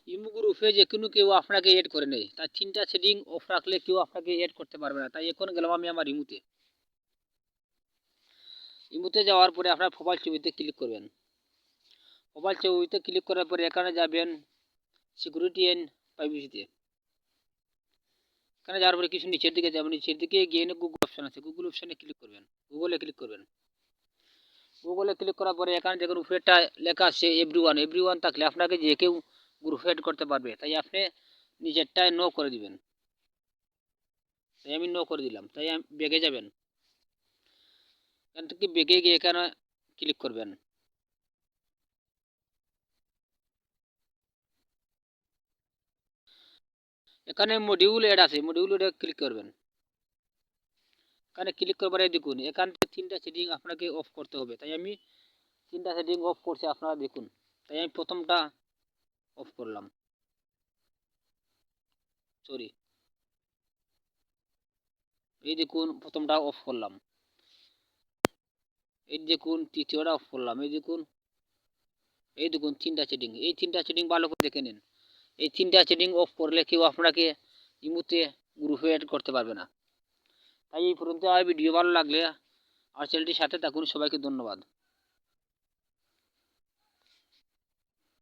Imo গ্রুপে যে কোনো কেউ আপনাকে এড করে নেয়, তার 3টা সেটিং অফ রাখলে কেউ আপনাকে এড করতে পারবে না। তাই এখন গেলাম আমি আমার ইমোতে। ইমোতে যাওয়ার পরে আপনার প্রোফাইল ছবিতে ক্লিক করবেন। প্রোফাইল ছবিতে ক্লিক করার পরে এখানে যাবেন সিকিউরিটি অ্যান্ড প্রাইভেসিতে। এখানে যাওয়ার পরে কিছু নিচের দিকে যাবেন, নিচের দিকে গিয়ে গুগল অপশন আছে, গুগল অপশনে ক্লিক করবেন। গুগলে ক্লিক করবেন। গুগলে ক্লিক করার পরে এখানে দেখুন উপরেরটা লেখা আছে এভরিওয়ান। এভরিওয়ান থাকলে আপনাকে যে কেউ গ্রুপে এড করতে পারবে, তাই আপনি নিজেরটায় নো করে দিবেন। তাই আমি নো করে দিলাম। তাই আমি বেগে যাবেন, এখান থেকে বেগে গিয়ে এখানে ক্লিক করবেন। এখানে মডিউল এড আছে, মডিউল এডে ক্লিক করবেন। এখানে ক্লিক করবার দেখুন এখান থেকে 3টা সেটিং আপনাকে অফ করতে হবে। তাই আমি 3টা সেটিং অফ করছি, আপনারা দেখুন। তাই আমি প্রথমটা অফ করলাম, সরি, এই দেখুন প্রথমটা অফ করলাম। এই দেখুন তৃতীয়টা অফ করলাম। এই দেখুন, এই দেখুন 3টা সেটিং। এই 3টা সেটিং ভালো করে দেখে নিন। এই 3টা সেটিং অফ করলে কেউ আপনাকে ইমুতে গ্রুপে অ্যাড করতে পারবে না। তাই এই পর্যন্ত। আর ভিডিও ভালো লাগলে আর চ্যানেলটির সাথে থাকুন। সবাইকে ধন্যবাদ।